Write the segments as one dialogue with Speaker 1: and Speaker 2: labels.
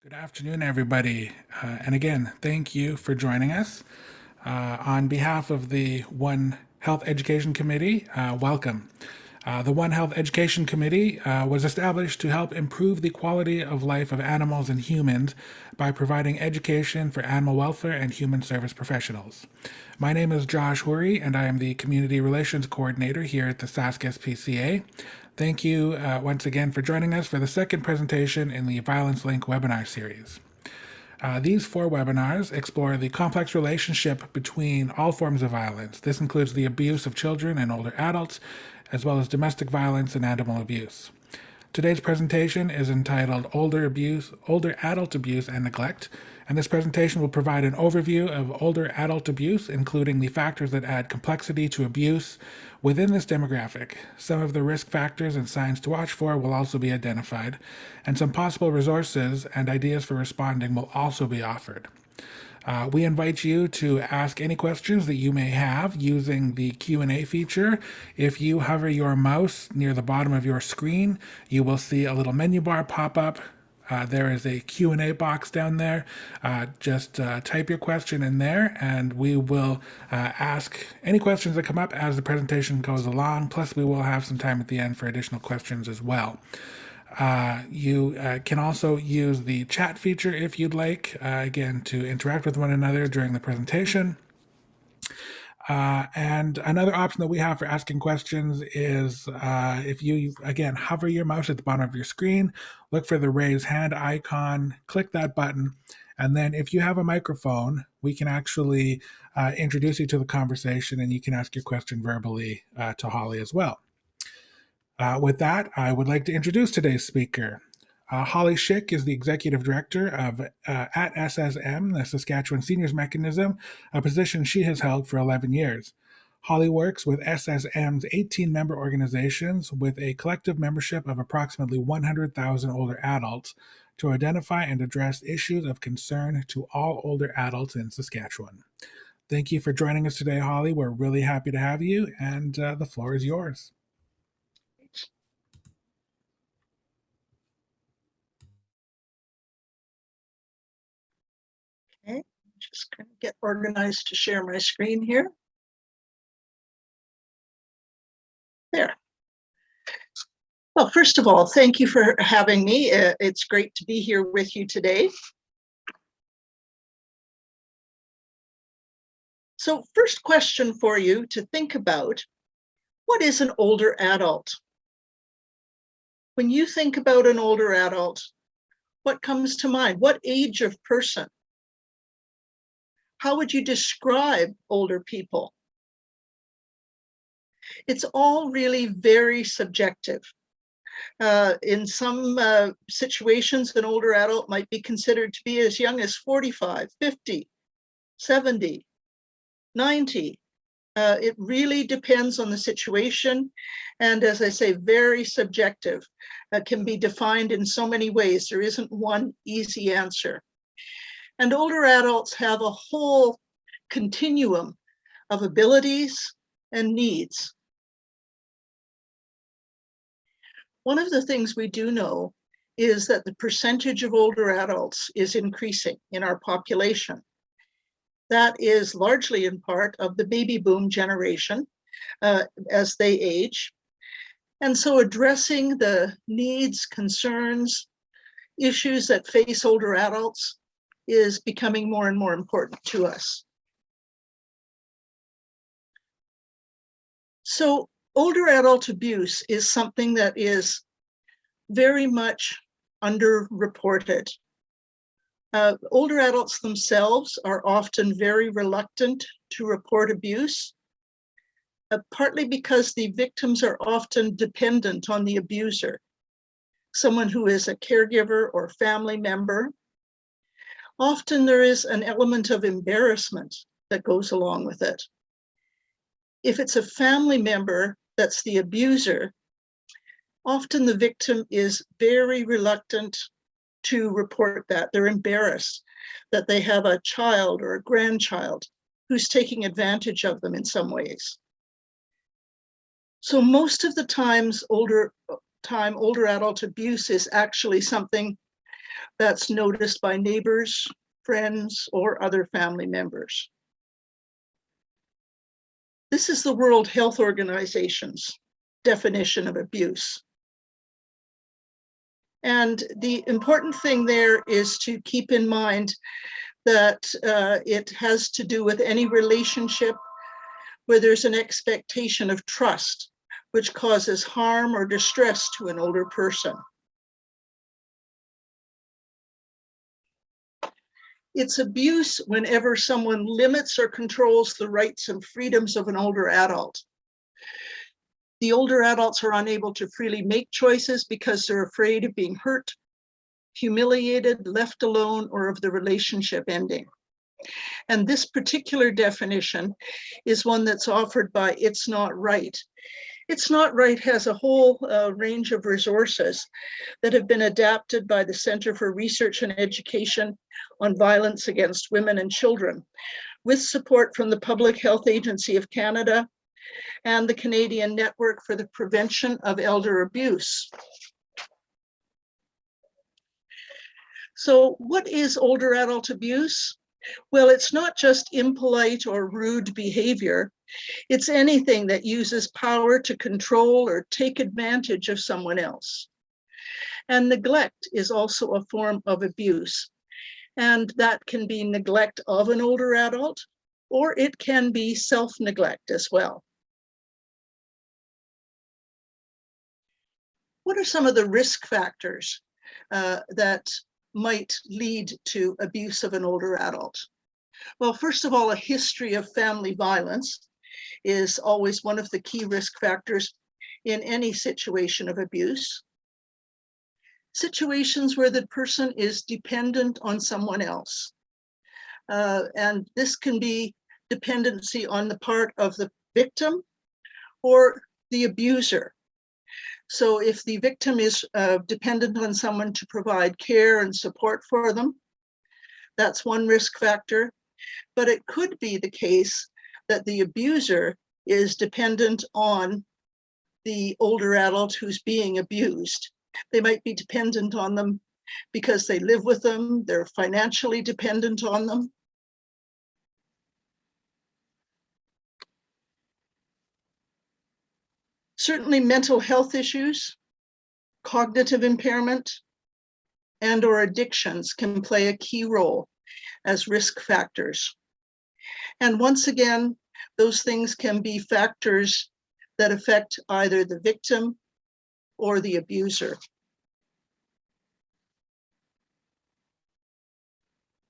Speaker 1: Good afternoon, everybody. And again, thank you for joining us. On behalf of the One Health Education Committee, welcome. The One Health Education Committee was established to help improve the quality of life of animals and humans by providing education for animal welfare and human service professionals. My name is Josh Houry, and I am the Community Relations Coordinator here at the Sask SPCA. Thank you once again for joining us for the second presentation in the Violence Link webinar series. These four webinars explore the complex relationship between all forms of violence. This includes the abuse of children and older adults, as well as domestic violence and animal abuse. Today's presentation is entitled Older Adult Abuse and Neglect, and this presentation will provide an overview of older adult abuse, including the factors that add complexity to abuse within this demographic. Some of the risk factors and signs to watch for will also be identified, and some possible resources and ideas for responding will also be offered. We invite you to ask any questions that you may have using the Q&A feature. If you hover your mouse near the bottom of your screen, you will see a little menu bar pop up. There is a Q&A box down there. Just type your question in there, and we will ask any questions that come up as the presentation goes along. Plus, we will have some time at the end for additional questions as well. You can also use the chat feature if you'd like, again, to interact with one another during the presentation. And another option that we have for asking questions is if you, again, hover your mouse at the bottom of your screen, look for the raise hand icon, click that button, and then if you have a microphone, we can actually introduce you to the conversation, and you can ask your question verbally to Holly as well. With that, I would like to introduce today's speaker. Holly Schick is the Executive Director of at SSM, the Saskatchewan Seniors Mechanism, a position she has held for 11 years. Holly works with SSM's 18-member organizations with a collective membership of approximately 100,000 older adults to identify and address issues of concern to all older adults in Saskatchewan. Thank you for joining us today, Holly. We're really happy to have you, and the floor is yours.
Speaker 2: Okay, I'm just going to get organized to share my screen here. There. Well, first of all, thank you for having me. It's great to be here with you today. So first question for you to think about, what is an older adult? When you think about an older adult, what comes to mind? What age of person? How would you describe older people? It's all really very subjective. In some situations, an older adult might be considered to be as young as 45, 50, 70, 90. It really depends on the situation. And as I say, very subjective. Can be defined in so many ways. There isn't one easy answer. And older adults have a whole continuum of abilities and needs. One of the things we do know is that the percentage of older adults is increasing in our population. That is largely in part of the baby boom generation as they age. And so addressing the needs, concerns, issues that face older adults is becoming more and more important to us. So older adult abuse is something that is very much underreported. Older adults themselves are often very reluctant to report abuse, partly because the victims are often dependent on the abuser, someone who is a caregiver or family member. Often there is an element of embarrassment that goes along with it. If it's a family member that's the abuser, often the victim is very reluctant to report that. They're embarrassed that they have a child or a grandchild who's taking advantage of them in some ways. So most of the times, older adult abuse is actually something that's noticed by neighbors, friends, or other family members. This is the World Health Organization's definition of abuse. And the important thing there is to keep in mind that it has to do with any relationship where there's an expectation of trust, which causes harm or distress to an older person. It's abuse whenever someone limits or controls the rights and freedoms of an older adult. The older adults are unable to freely make choices because they're afraid of being hurt, humiliated, left alone, or of the relationship ending. And this particular definition is one that's offered by It's Not Right. It's Not Right has a whole range of resources that have been adapted by the Centre for Research and Education on Violence Against Women and Children, with support from the Public Health Agency of Canada and the Canadian Network for the Prevention of Elder Abuse. So what is older adult abuse? Well, it's not just impolite or rude behavior. It's anything that uses power to control or take advantage of someone else. And neglect is also a form of abuse. And that can be neglect of an older adult, or it can be self-neglect as well. What are some of the risk factors that might lead to abuse of an older adult? Well, first of all, a history of family violence is always one of the key risk factors in any situation of abuse. Situations where the person is dependent on someone else. And this can be dependency on the part of the victim or the abuser. So if the victim is dependent on someone to provide care and support for them, that's one risk factor. But it could be the case that the abuser is dependent on the older adult who's being abused. They might be dependent on them because they live with them, they're financially dependent on them. Certainly mental health issues, cognitive impairment, and or addictions can play a key role as risk factors. And once again, those things can be factors that affect either the victim or the abuser.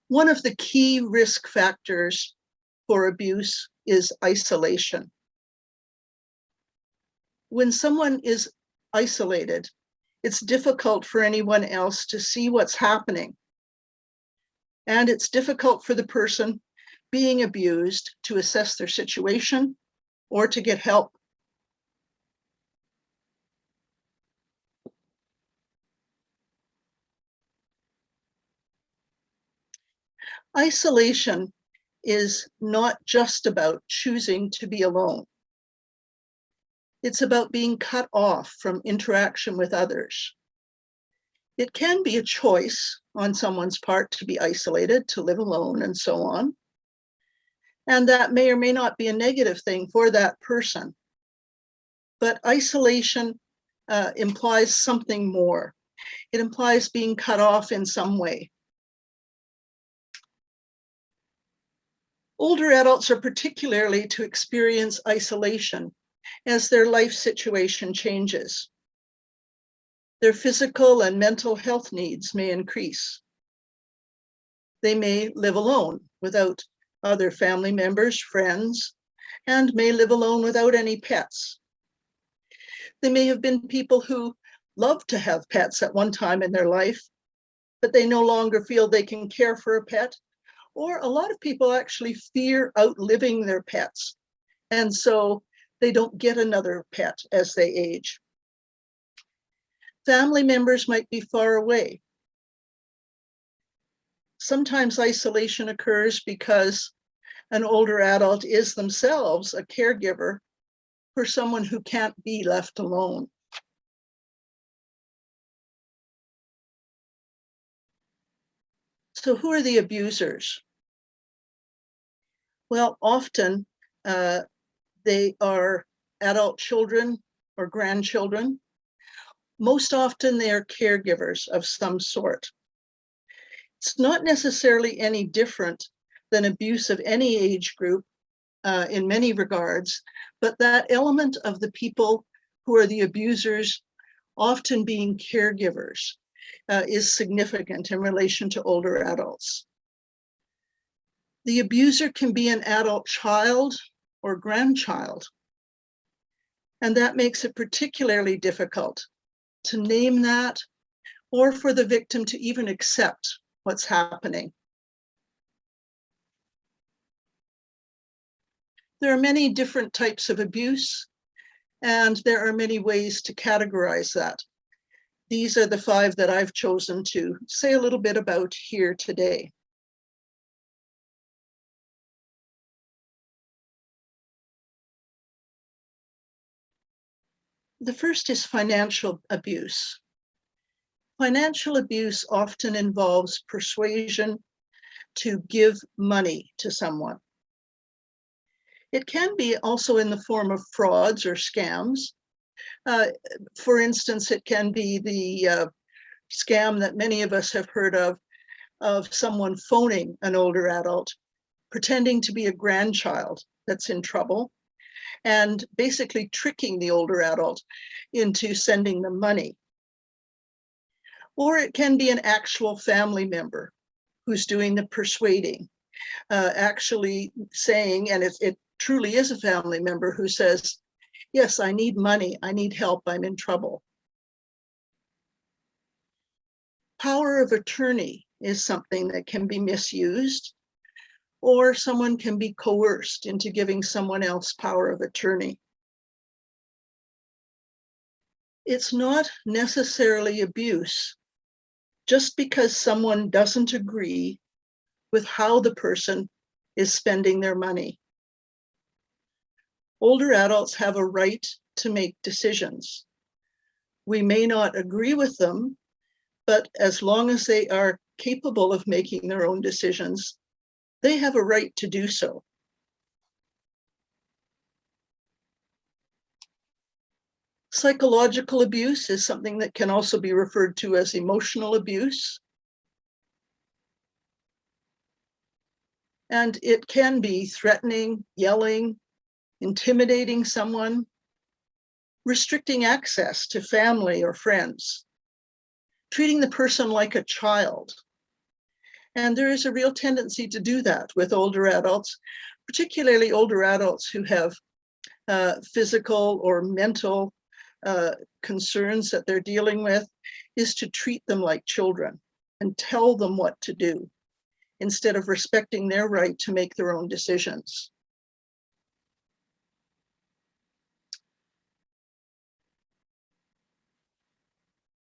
Speaker 2: One of the key risk factors for abuse is isolation. When someone is isolated, it's difficult for anyone else to see what's happening. And it's difficult for the person being abused to assess their situation or to get help. Isolation is not just about choosing to be alone. It's about being cut off from interaction with others. It can be a choice on someone's part to be isolated, to live alone, and so on. And that may or may not be a negative thing for that person. But isolation implies something more. It implies being cut off in some way. Older adults are particularly to experience isolation as their life situation changes. Their physical and mental health needs may increase. They may live alone without other family members, friends, and may live alone without any pets. They may have been people who loved to have pets at one time in their life, but they no longer feel they can care for a pet. Or a lot of people actually fear outliving their pets, and so they don't get another pet as they age. Family members might be far away. Sometimes isolation occurs because an older adult is themselves a caregiver for someone who can't be left alone. So who are the abusers? Well, often they are adult children or grandchildren. Most often they are caregivers of some sort. It's not necessarily any different than abuse of any age group in many regards, but that element of the people who are the abusers often being caregivers is significant in relation to older adults. The abuser can be an adult child or grandchild, and that makes it particularly difficult to name that or for the victim to even accept what's happening. There are many different types of abuse, and there are many ways to categorize that. These are the 5 that I've chosen to say a little bit about here today. The first is financial abuse. Financial abuse often involves persuasion to give money to someone. It can be also in the form of frauds or scams. For instance, it can be the scam that many of us have heard of someone phoning an older adult, pretending to be a grandchild that's in trouble, and basically tricking the older adult into sending them money. Or it can be an actual family member who's doing the persuading, actually saying, and it truly is a family member who says, yes, I need money, I need help, I'm in trouble. Power of attorney is something that can be misused, or someone can be coerced into giving someone else power of attorney. It's not necessarily abuse just because someone doesn't agree with how the person is spending their money. Older adults have a right to make decisions. We may not agree with them, but as long as they are capable of making their own decisions, they have a right to do so. Psychological abuse is something that can also be referred to as emotional abuse. And it can be threatening, yelling, intimidating someone, restricting access to family or friends, treating the person like a child. And there is a real tendency to do that with older adults, particularly older adults who have physical or mental concerns that they're dealing with, is to treat them like children and tell them what to do instead of respecting their right to make their own decisions.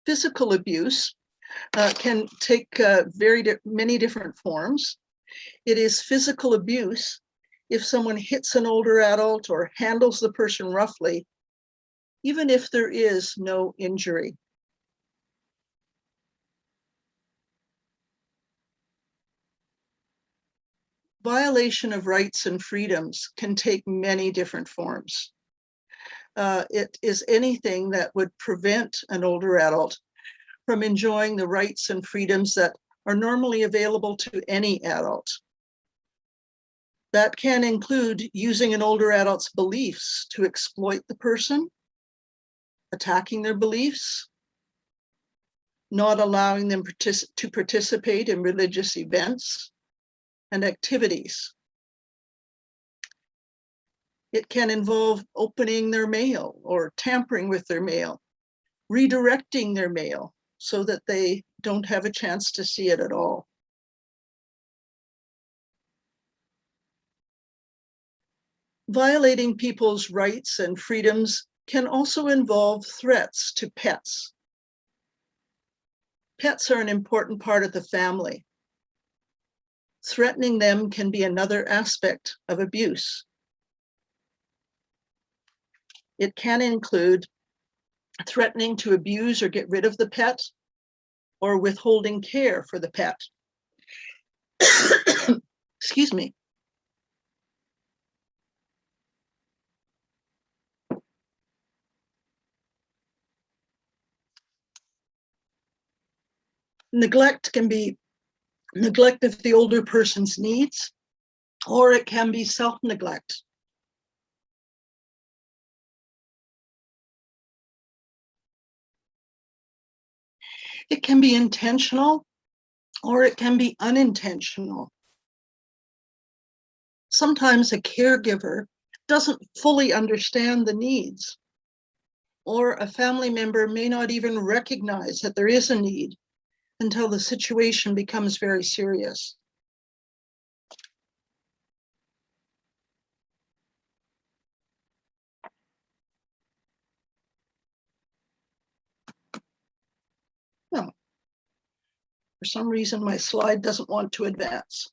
Speaker 2: Physical abuse can take many different forms. It is physical abuse if someone hits an older adult or handles the person roughly, even if there is no injury. Violation of rights and freedoms can take many different forms. It is anything that would prevent an older adult from enjoying the rights and freedoms that are normally available to any adult. That can include using an older adult's beliefs to exploit the person, attacking their beliefs, not allowing them to participate in religious events and activities. It can involve opening their mail or tampering with their mail, redirecting their mail so that they don't have a chance to see it at all. Violating people's rights and freedoms can also involve threats to pets. Pets are an important part of the family. Threatening them can be another aspect of abuse. It can include threatening to abuse or get rid of the pet, or withholding care for the pet. Excuse me. Neglect can be neglect of the older person's needs, or it can be self-neglect. It can be intentional, or it can be unintentional. Sometimes a caregiver doesn't fully understand the needs, or a family member may not even recognize that there is a need until the situation becomes very serious. Well, for some reason, my slide doesn't want to advance.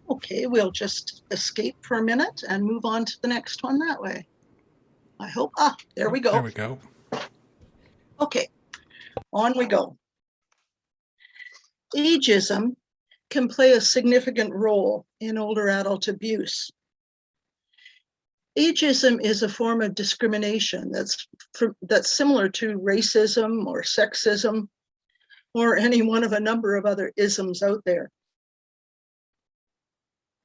Speaker 2: Okay, we'll just escape for a minute and move on to the next one that way. I hope, there we go.
Speaker 1: There we go.
Speaker 2: Okay, on we go. Ageism can play a significant role in older adult abuse. Ageism is a form of discrimination that's similar to racism or sexism or any one of a number of other isms out there.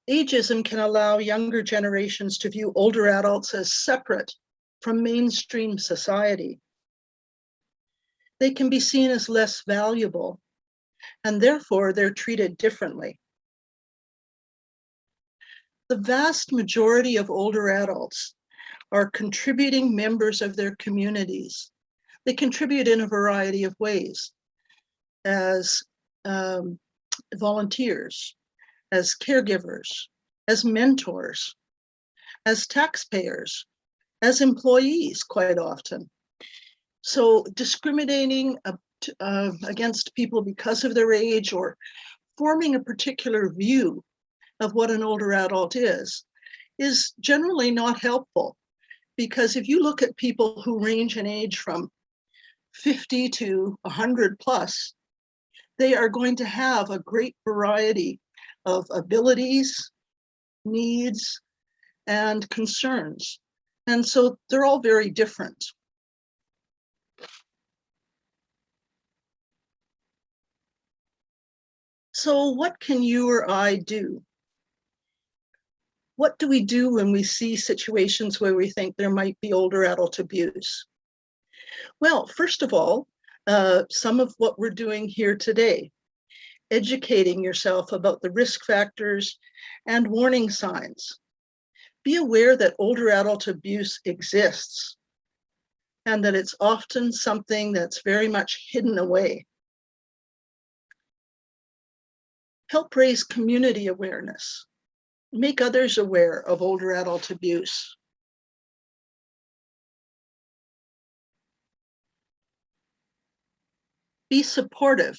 Speaker 2: Ageism can allow younger generations to view older adults as separate from mainstream society. They can be seen as less valuable, and therefore they're treated differently. The vast majority of older adults are contributing members of their communities. They contribute in a variety of ways, as volunteers, as caregivers, as mentors, as taxpayers, as employees quite often. So discriminating against people because of their age or forming a particular view of what an older adult is generally not helpful, because if you look at people who range in age from 50 to 100 plus, they are going to have a great variety of abilities, needs, and concerns. And so they're all very different. So what can you or I do? What do we do when we see situations where we think there might be older adult abuse? Well, first of all, some of what we're doing here today, educating yourself about the risk factors and warning signs. Be aware that older adult abuse exists and that it's often something that's very much hidden away. Help raise community awareness. Make others aware of older adult abuse. Be supportive.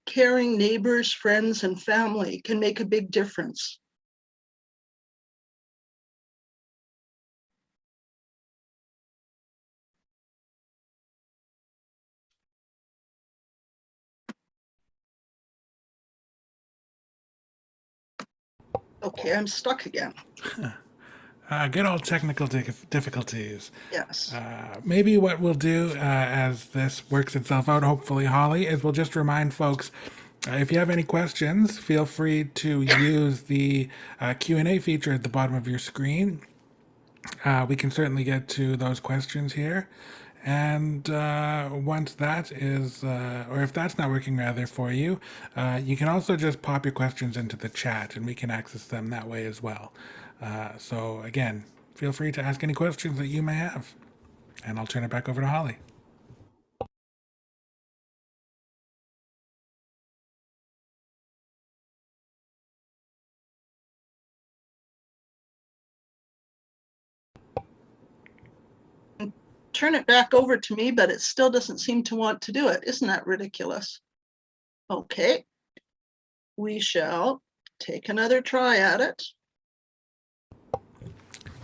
Speaker 2: Caring neighbors, friends, and family can make a big difference. Okay, I'm stuck again.
Speaker 1: Good old technical difficulties.
Speaker 2: Yes.
Speaker 1: Maybe what we'll do as this works itself out, hopefully, Holly, is we'll just remind folks, if you have any questions, feel free to use the Q&A feature at the bottom of your screen. We can certainly get to those questions here. And once that is, or if that's not working rather for you, you can also just pop your questions into the chat and we can access them that way as well. So again, feel free to ask any questions that you may have. And I'll turn it back over to Holly.
Speaker 2: Turn it back over to me, but it still doesn't seem to want to do it. Isn't that ridiculous? Okay, we shall take another try at it.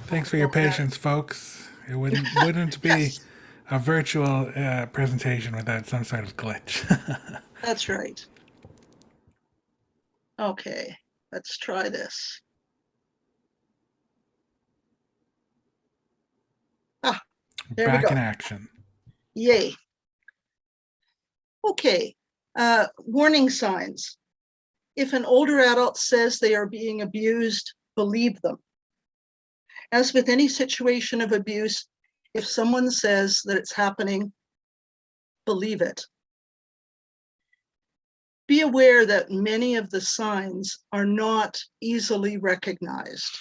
Speaker 1: Thanks for your patience, folks. It wouldn't be
Speaker 2: Yes,
Speaker 1: a virtual presentation without some sort of glitch.
Speaker 2: that's right. Okay, let's try this. Ah, there we
Speaker 1: Back in
Speaker 2: go.
Speaker 1: action.
Speaker 2: Yay. Okay, warning signs. If an older adult says they are being abused, believe them. As with any situation of abuse, if someone says that it's happening, believe it. Be aware that many of the signs are not easily recognized.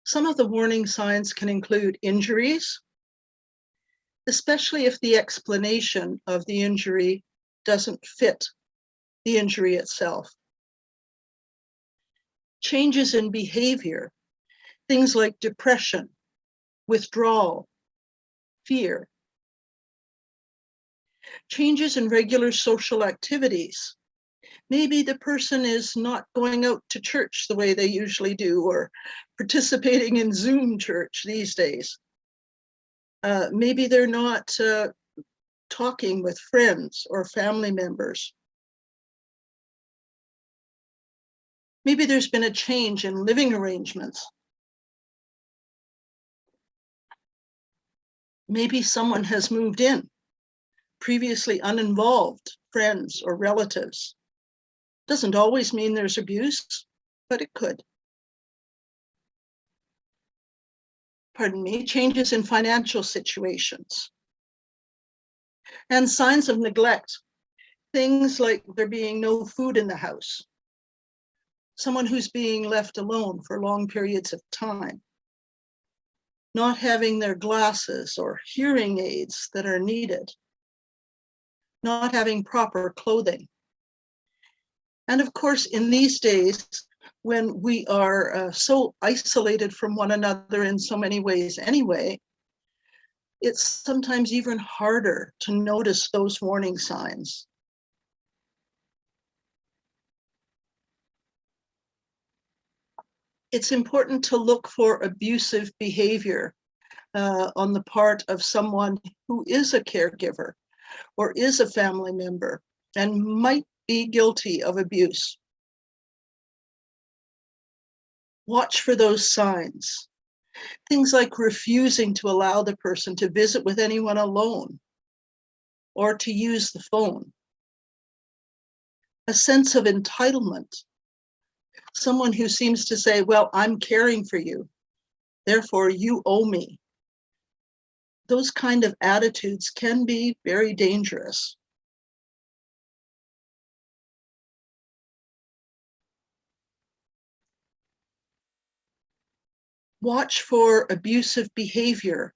Speaker 2: Some of the warning signs can include injuries, especially if the explanation of the injury doesn't fit the injury itself. Changes in behavior, things like depression, withdrawal, fear. Changes in regular social activities. Maybe the person is not going out to church the way they usually do, or participating in Zoom church these days. Maybe they're not talking with friends or family members. Maybe there's been a change in living arrangements. Maybe someone has moved in, previously uninvolved friends or relatives. Doesn't always mean there's abuse, but it could. Pardon me, changes in financial situations. And signs of neglect, things like there being no food in the house, someone who's being left alone for long periods of time, not having their glasses or hearing aids that are needed, not having proper clothing. And of course, in these days, when we are so isolated from one another in so many ways anyway, it's sometimes even harder to notice those warning signs. It's important to look for abusive behavior on the part of someone who is a caregiver or is a family member and might be guilty of abuse. Watch for those signs. Things like refusing to allow the person to visit with anyone alone or to use the phone. A sense of entitlement. Someone who seems to say, well, I'm caring for you, therefore you owe me. Those kind of attitudes can be very dangerous. Watch for abusive behavior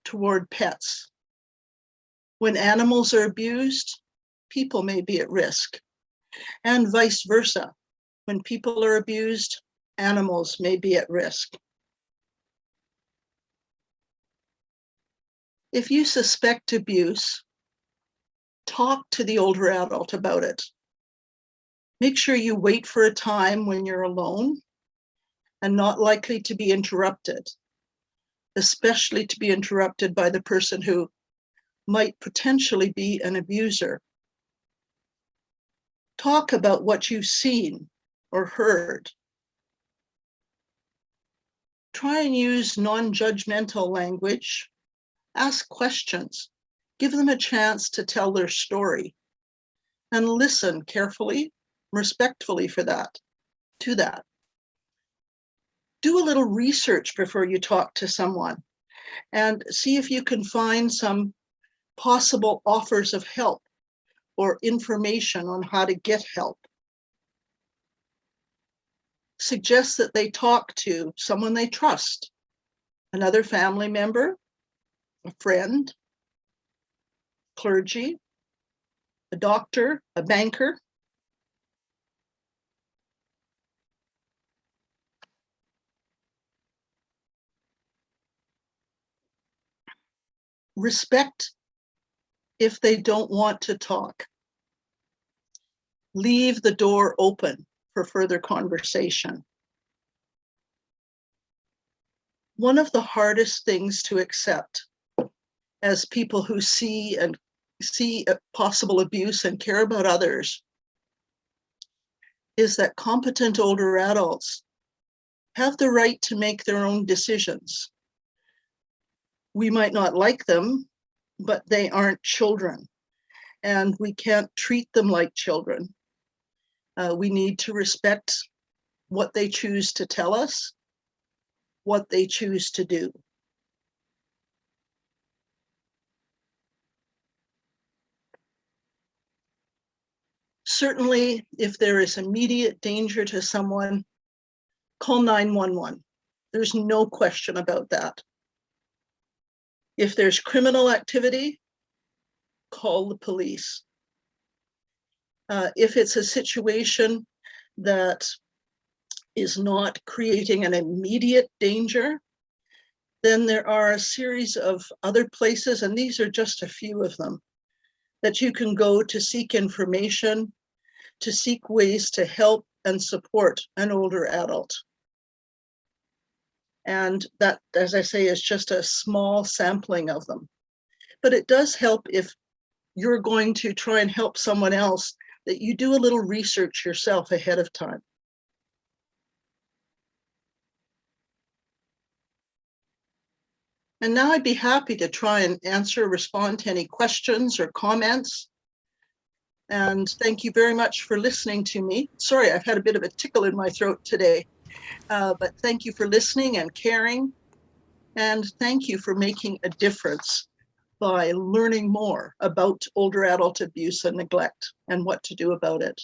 Speaker 2: toward pets. When animals are abused, people may be at risk, and vice versa. When people are abused, animals may be at risk. If you suspect abuse, talk to the older adult about it. Make sure you wait for a time when you're alone and not likely to be interrupted, especially to be interrupted by the person who might potentially be an abuser. Talk about what you've seen or heard. Try and use non-judgmental language. Ask questions. Give them a chance to tell their story. And listen carefully, respectfully to that. Do a little research before you talk to someone and see if you can find some possible offers of help or information on how to get help. Suggest that they talk to someone they trust, another family member, a friend, clergy, a doctor, a banker. Respect if they don't want to talk. Leave the door open for further conversation. One of the hardest things to accept as people who see possible abuse and care about others is that competent older adults have the right to make their own decisions. We might not like them, but they aren't children, and we can't treat them like children. We need to respect what they choose to tell us, what they choose to do. Certainly, if there is immediate danger to someone, call 911. There's no question about that. If there's criminal activity, call the police. If it's a situation that is not creating an immediate danger, then there are a series of other places, and these are just a few of them, that you can go to seek information, to seek ways to help and support an older adult. And that, as I say, is just a small sampling of them. But it does help if you're going to try and help someone else, that you do a little research yourself ahead of time. And now I'd be happy to try and respond to any questions or comments. And thank you very much for listening to me. Sorry, I've had a bit of a tickle in my throat today, but thank you for listening and caring. And thank you for making a difference by learning more about older adult abuse and neglect and what to do about it.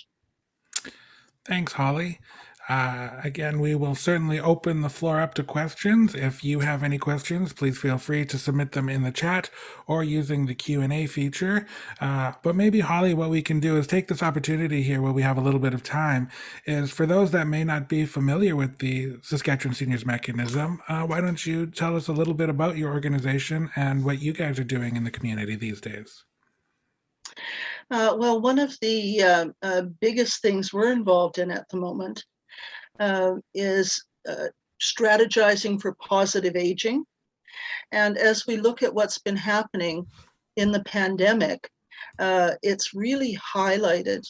Speaker 1: Thanks, Holly. Again, we will certainly open the floor up to questions. If you have any questions, please feel free to submit them in the chat or using the Q&A feature. But maybe, Holly, what we can do is take this opportunity here while we have a little bit of time, is for those that may not be familiar with the Saskatchewan Seniors Mechanism, why don't you tell us a little bit about your organization and what you guys are doing in the community these days?
Speaker 2: Well, one of the biggest things we're involved in at the moment is strategizing for positive aging. And as we look at what's been happening in the pandemic, it's really highlighted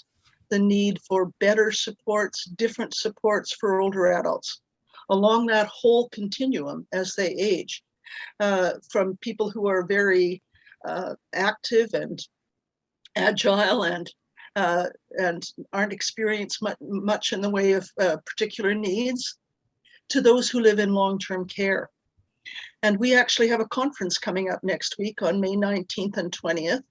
Speaker 2: the need for better supports, different supports for older adults along that whole continuum as they age, from people who are very active and agile and aren't experienced much in the way of particular needs, to those who live in long-term care. And we actually have a conference coming up next week on May 19th and 20th,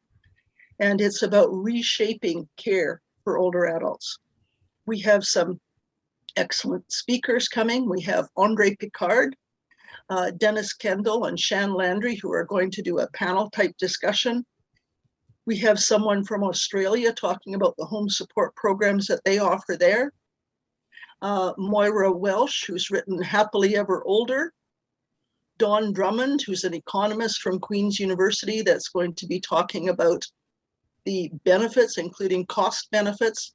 Speaker 2: and it's about reshaping care for older adults. We have some excellent speakers coming. We have Andre Picard, Dennis Kendall, and Shan Landry, who are going to do a panel-type discussion. We have someone from Australia talking about the home support programs that they offer there. Moira Welsh, who's written Happily Ever Older. Dawn Drummond, who's an economist from Queen's University, that's going to be talking about the benefits, including cost benefits,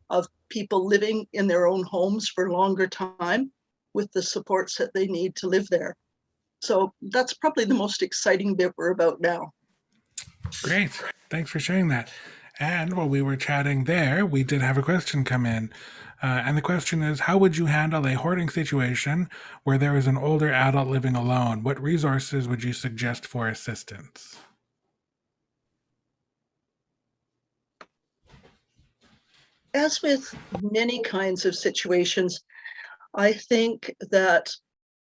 Speaker 2: of people living in their own homes for longer time with the supports that they need to live there. So that's probably the most exciting bit we're about now.
Speaker 1: Great. Thanks for sharing that. And while we were chatting there, we did have a question come in. And the question is, how would you handle a hoarding situation where there is an older adult living alone? What resources would you suggest for assistance?
Speaker 2: As with many kinds of situations, I think that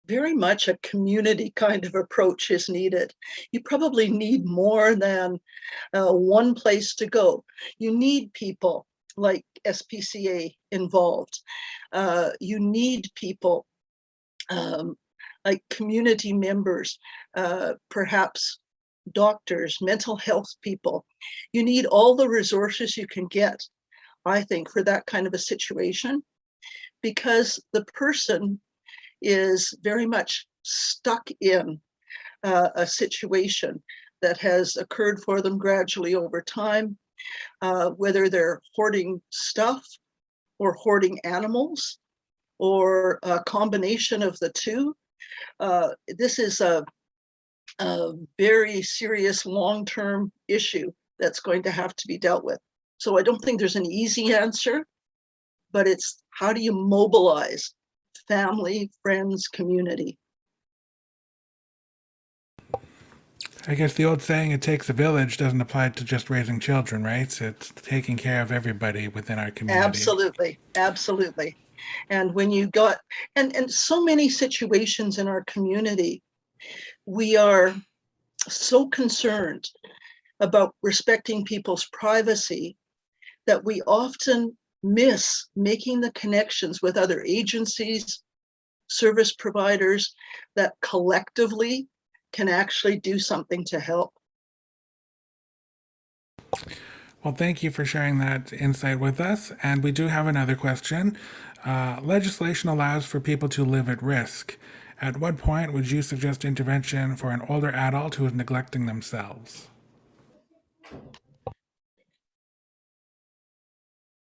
Speaker 2: very much a community kind of approach is needed. You probably need more than one place to go. You need people like SPCA involved. You need people like community members, perhaps doctors, mental health people. You need all the resources you can get, I think, for that kind of a situation, because the person is very much stuck in a situation that has occurred for them gradually over time, whether they're hoarding stuff or hoarding animals, or a combination of the two. This is a very serious long-term issue that's going to have to be dealt with. So I don't think there's an easy answer, but it's how do you mobilize family, friends, community?
Speaker 1: I guess the old saying, it takes a village, doesn't apply to just raising children, right? It's taking care of everybody within our community.
Speaker 2: Absolutely, absolutely. And when you got, and so many situations in our community, we are so concerned about respecting people's privacy that we often miss making the connections with other agencies, service providers that collectively can actually do something to help.
Speaker 1: Well, thank you for sharing that insight with us. And we do have another question. Legislation allows for people to live at risk. At what point would you suggest intervention for an older adult who is neglecting themselves?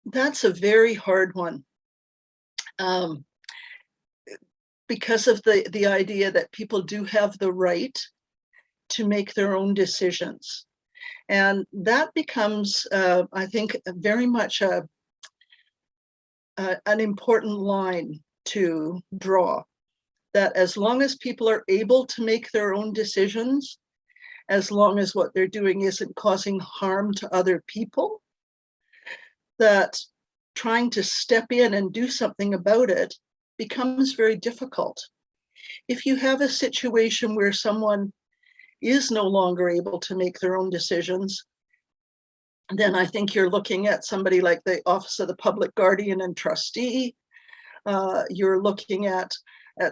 Speaker 2: That's a very hard one. Because of the idea that people do have the right to make their own decisions. And that becomes, I think, very much an important line to draw, that as long as people are able to make their own decisions, as long as what they're doing isn't causing harm to other people, that trying to step in and do something about it becomes very difficult. If you have a situation where someone is no longer able to make their own decisions, then I think you're looking at somebody like the Office of the Public Guardian and Trustee. You're looking at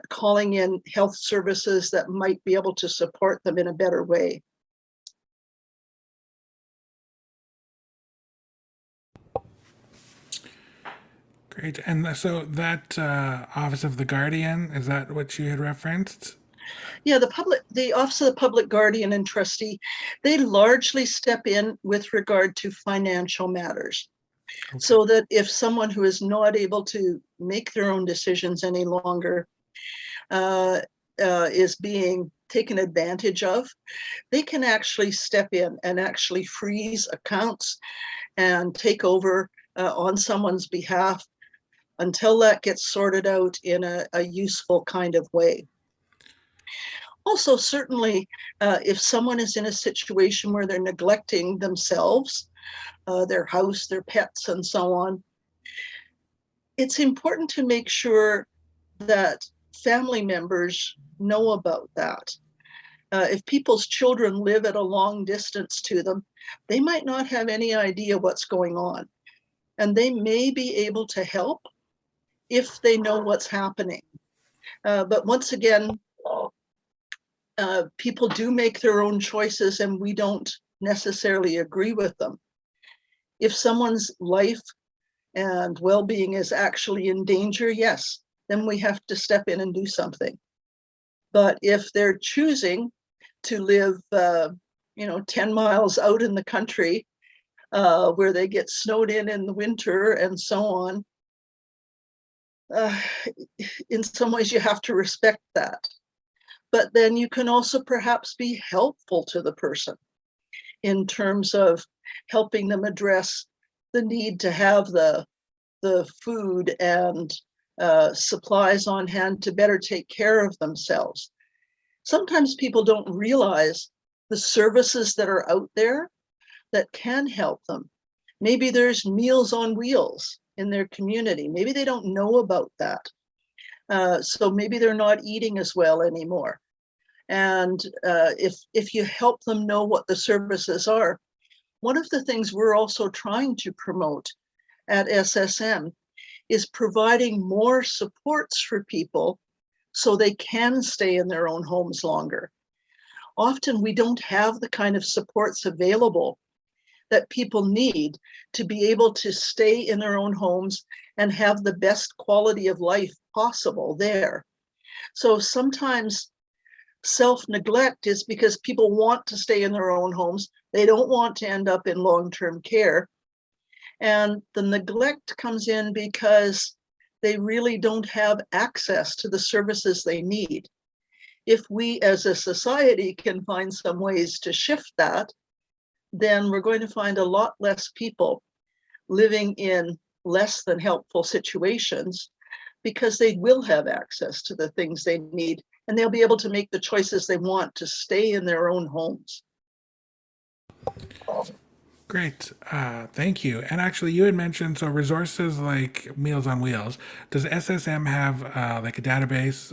Speaker 2: calling in health services that might be able to support them in a better way.
Speaker 1: Great. And so that Office of the Guardian, is that what you had referenced?
Speaker 2: Yeah, the Office of the Public Guardian and Trustee, they largely step in with regard to financial matters.
Speaker 1: Okay.
Speaker 2: So that if someone who is not able to make their own decisions any longer is being taken advantage of, they can actually step in and actually freeze accounts and take over on someone's behalf until that gets sorted out in a useful kind of way. Also, certainly, if someone is in a situation where they're neglecting themselves, their house, their pets, and so on, it's important to make sure that family members know about that. If people's children live at a long distance to them, they might not have any idea what's going on. And they may be able to help if they know what's happening. But once again, people do make their own choices and we don't necessarily agree with them. If someone's life and well-being is actually in danger, yes, then we have to step in and do something. But if they're choosing to live 10 miles out in the country where they get snowed in the winter and so on, in some ways you have to respect that. But then you can also perhaps be helpful to the person in terms of helping them address the need to have the food and supplies on hand to better take care of themselves. Sometimes people don't realize the services that are out there that can help them. Maybe there's Meals on Wheels in their community. Maybe they don't know about that. So maybe they're not eating as well anymore. And if you help them know what the services are, one of the things we're also trying to promote at SSM is providing more supports for people so they can stay in their own homes longer. Often we don't have the kind of supports available that people need to be able to stay in their own homes and have the best quality of life possible there. So sometimes self-neglect is because people want to stay in their own homes. They don't want to end up in long-term care. And the neglect comes in because they really don't have access to the services they need. If we as a society can find some ways to shift that, then we're going to find a lot less people living in less than helpful situations, because they will have access to the things they need, and they'll be able to make the choices they want to stay in their own homes.
Speaker 1: Great. Thank you. And actually, you had mentioned so resources like Meals on Wheels. Does SSM have like a database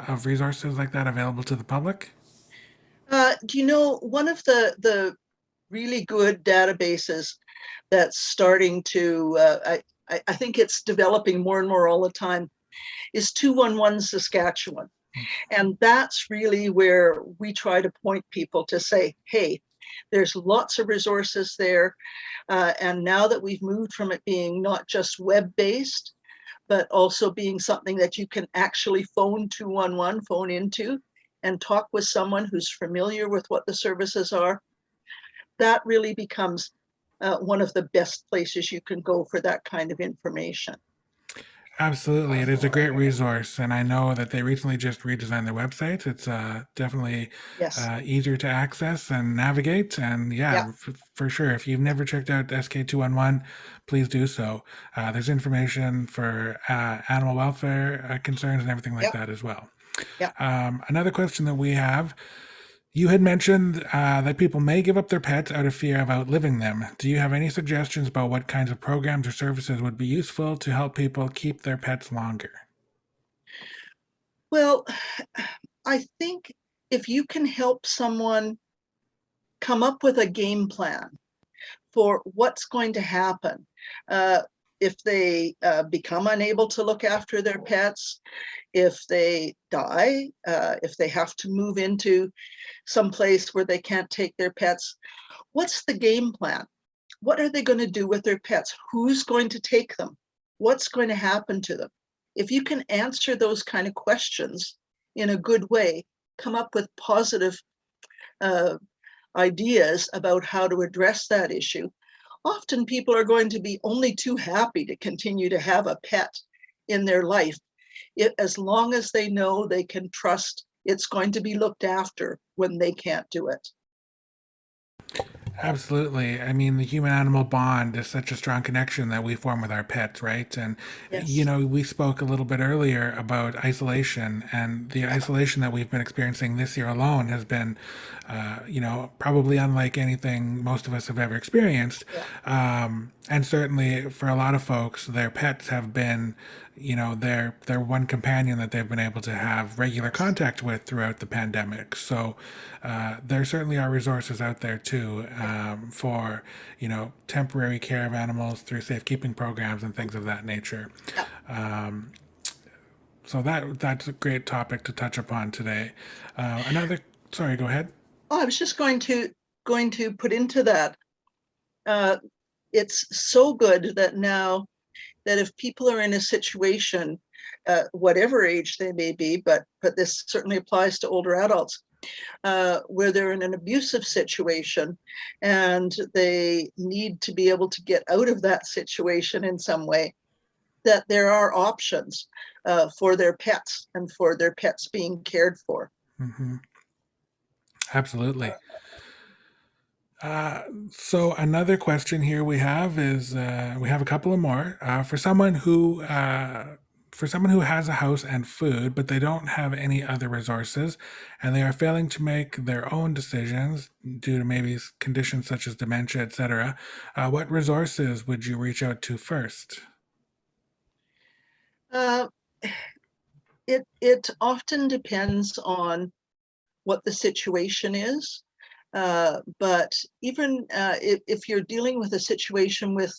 Speaker 1: of resources like that available to the public?
Speaker 2: Do you know, one of the really good databases that's starting to, I think it's developing more and more all the time, is 211 Saskatchewan. And that's really where we try to point people to say, hey, there's lots of resources there. And now that we've moved from it being not just web-based, but also being something that you can actually phone 211, phone into, and talk with someone who's familiar with what the services are, that really becomes one of the best places you can go for that kind of information.
Speaker 1: Absolutely. It is a great resource. And I know that they recently just redesigned their website. It's definitely
Speaker 2: Yes.
Speaker 1: easier to access and navigate. And
Speaker 2: Yeah.
Speaker 1: yeah, for sure. If you've never checked out SK211, please do so. There's information for animal welfare concerns and everything like
Speaker 2: Yeah.
Speaker 1: that as well.
Speaker 2: Yeah.
Speaker 1: Another question that we have, you had mentioned that people may give up their pets out of fear of outliving them. Do you have any suggestions about what kinds of programs or services would be useful to help people keep their pets longer?
Speaker 2: Well, I think if you can help someone come up with a game plan for what's going to happen, uh, if they become unable to look after their pets, if they die, if they have to move into some place where they can't take their pets, what's the game plan? What are they going to do with their pets? Who's going to take them? What's going to happen to them? If you can answer those kind of questions in a good way, come up with positive uh, ideas about how to address that issue, often people are going to be only too happy to continue to have a pet in their life, as long as they know they can trust it's going to be looked after when they can't do it.
Speaker 1: Absolutely. I mean, the human animal bond is such a strong connection that we form with our pets, right? And,
Speaker 2: Yes.
Speaker 1: we spoke a little bit earlier about isolation, and the isolation that we've been experiencing this year alone has been, probably unlike anything most of us have ever experienced.
Speaker 2: Yeah.
Speaker 1: And certainly for a lot of folks, their pets have been, their one companion that they've been able to have regular
Speaker 2: Yes.
Speaker 1: contact with throughout the pandemic. So there certainly are resources out there too for temporary care of animals through safekeeping programs and things of that nature.
Speaker 2: Yeah.
Speaker 1: So that's a great topic to touch upon today. Another, sorry, go ahead.
Speaker 2: Oh, I was just going to put into that. Uh, it's so good that now that if people are in a situation, whatever age they may be, but this certainly applies to older adults, where they're in an abusive situation and they need to be able to get out of that situation in some way, that there are options for their pets and for their pets being cared for.
Speaker 1: Hmm. Absolutely. So another question here we have is we have a couple of more for someone who has a house and food, but they don't have any other resources, and they are failing to make their own decisions due to maybe conditions such as dementia, etc. What resources would you reach out to first?
Speaker 2: Uh, it often depends on what the situation is. But even if you're dealing with a situation with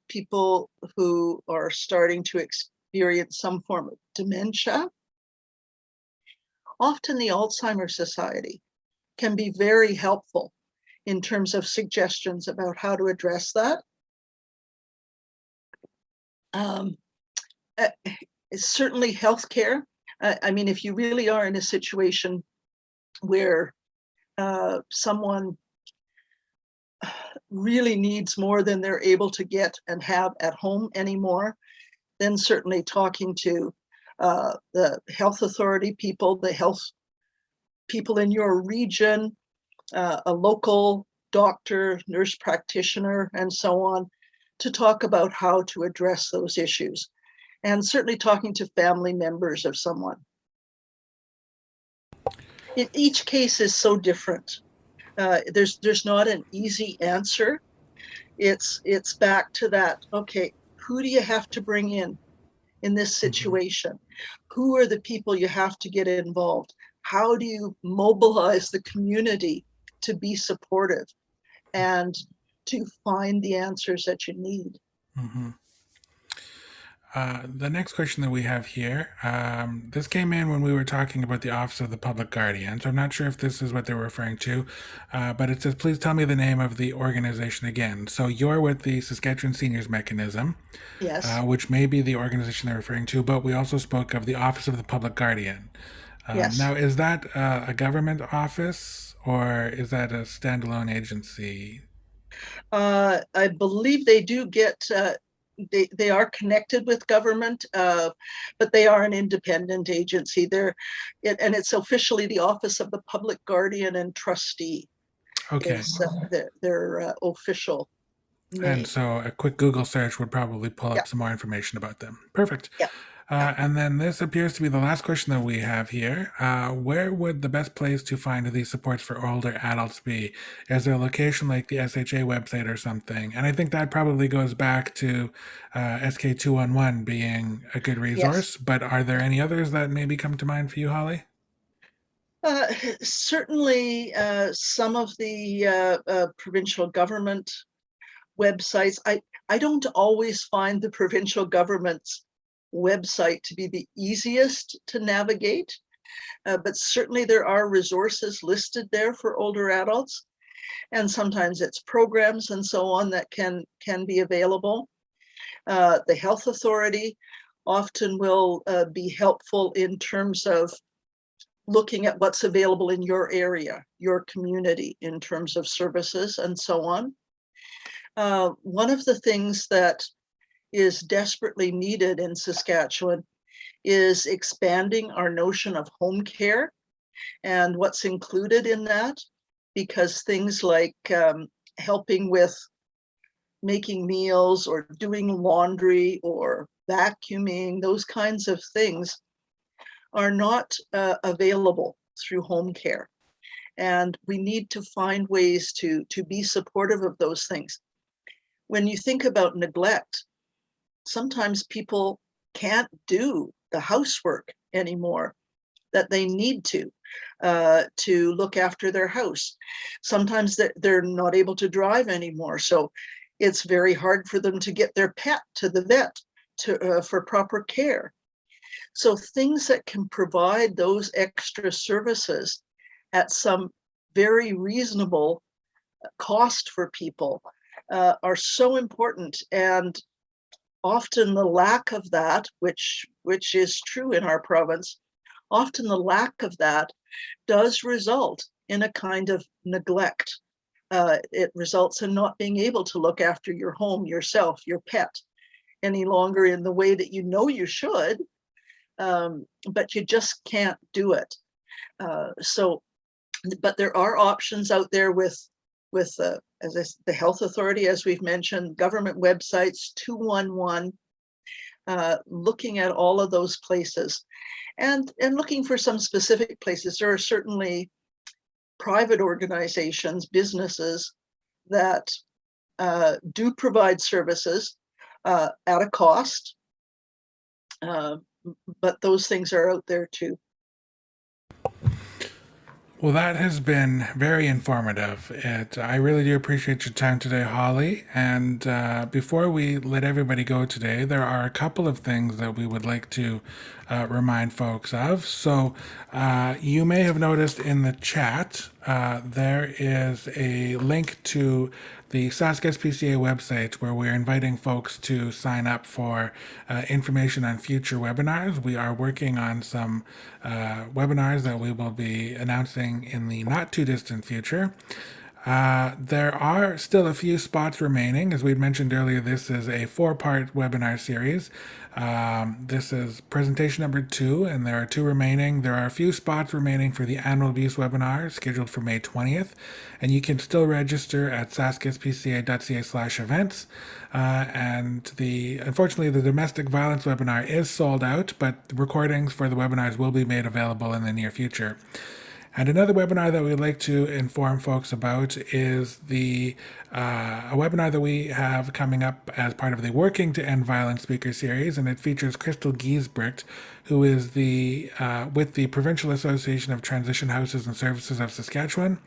Speaker 2: people who are starting to experience some form of dementia, often the Alzheimer's Society can be very helpful in terms of suggestions about how to address that. Um, uh, Certainly healthcare. I mean, if you really are in a situation where someone really needs more than they're able to get and have at home anymore, then certainly talking to the health authority people, the health people in your region, a local doctor, nurse practitioner, and so on, to talk about how to address those issues. And certainly talking to family members of someone. Each case is so different. There's not an easy answer. It's back to that, okay, who do you have to bring in this situation? Who are the people you have to get involved? How do you mobilize the community to be supportive and to find the answers that you need?
Speaker 1: Mm-hmm. The next question that we have here, this came in when we were talking about the Office of the Public Guardian. So I'm not sure if this is what they were referring to, but it says, please tell me the name of the organization again. So you're with the Saskatchewan Seniors Mechanism,
Speaker 2: Yes.
Speaker 1: which may be the organization they're referring to, but we also spoke of the Office of the Public Guardian.
Speaker 2: Yes.
Speaker 1: Now, is that a government office or is that a standalone agency?
Speaker 2: I believe they do get, they are connected with government, but they are an independent agency. And it's officially the Office of the Public Guardian and Trustee
Speaker 1: Okay.
Speaker 2: is their official name.
Speaker 1: And so a quick Google search would probably pull
Speaker 2: Yeah.
Speaker 1: up some more information about them. Perfect.
Speaker 2: Yeah.
Speaker 1: And then this appears to be the last question that we have here. Where would the best place to find these supports for older adults be? Is there a location like the SHA website or something? And I think that probably goes back to SK211 being a good resource. But are there any others that maybe come to mind for you, Holly?
Speaker 2: Certainly, some of the provincial government websites. I don't always find the provincial government's website to be the easiest to navigate, but certainly there are resources listed there for older adults, and sometimes it's programs and so on that can be available. The health authority often will be helpful in terms of looking at what's available in your area, your community, in terms of services and so on. One of the things that is desperately needed in Saskatchewan is expanding our notion of home care and what's included in that, because things like helping with making meals or doing laundry or vacuuming, those kinds of things are not available through home care. And we need to find ways to be supportive of those things. When you think about neglect, sometimes people can't do the housework anymore that they need to look after their house. Sometimes they're not able to drive anymore, so it's very hard for them to get their pet to the vet for proper care. So things that can provide those extra services at some very reasonable cost for people are so important. And often the lack of that, which is true in our province, often the lack of that does result in a kind of neglect. It results in not being able to look after your home, yourself, your pet, any longer in the way that you know you should, but you just can't do it. But there are options out there with the health authority, as we've mentioned, government websites, 211, looking at all of those places and looking for some specific places. There are certainly private organizations, businesses that do provide services at a cost, but those things are out there too.
Speaker 1: Well, that has been very informative. I really do appreciate your time today, Holly. And before we let everybody go today, there are a couple of things that we would like to remind folks of. So you may have noticed in the chat, there is a link to the Sask SPCA website where we're inviting folks to sign up for information on future webinars. We are working on some webinars that we will be announcing in the not too distant future. There are still a few spots remaining. As we mentioned earlier, this is a four-part webinar series. This is presentation number 2, and there are 2 remaining. There are a few spots remaining for the annual abuse webinar scheduled for May 20th, and you can still register at saskspca.ca/events. Unfortunately, the domestic violence webinar is sold out, but the recordings for the webinars will be made available in the near future. And another webinar that we'd like to inform folks about is a webinar that we have coming up as part of the Working to End Violence speaker series, and it features Crystal Giesbrecht, who is with the Provincial Association of Transition Houses and Services of Saskatchewan.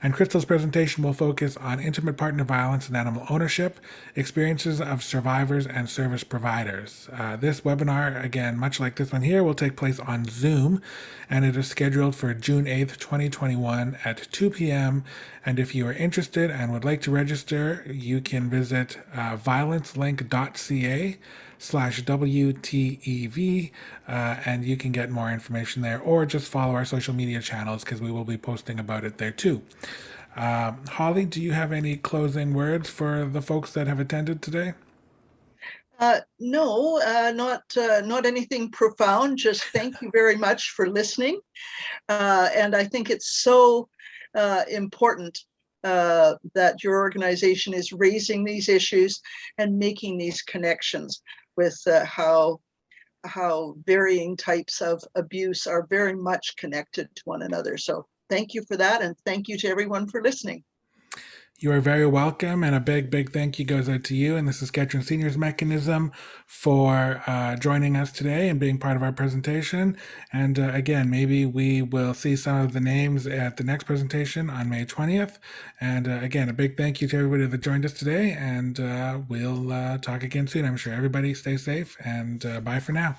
Speaker 1: And Crystal's presentation will focus on intimate partner violence and animal ownership, experiences of survivors and service providers. This webinar, again, much like this one here, will take place on Zoom, and it is scheduled for June 8th, 2021 at 2 p.m. And if you are interested and would like to register, you can visit violencelink.ca/WTEV, and you can get more information there, or just follow our social media channels because we will be posting about it there too. Holly, do you have any closing words for the folks that have attended today?
Speaker 2: No, not anything profound. Just thank you very much for listening. And I think it's so important that your organization is raising these issues and making these connections with how varying types of abuse are very much connected to one another. So thank you for that, and thank you to everyone for listening.
Speaker 1: You are very welcome, and a big thank you goes out to you and the Saskatchewan Seniors Mechanism for joining us today and being part of our presentation. And again, maybe we will see some of the names at the next presentation on May 20th. And again, a big thank you to everybody that joined us today, and we'll talk again soon. I'm sure everybody stay safe, and bye for now.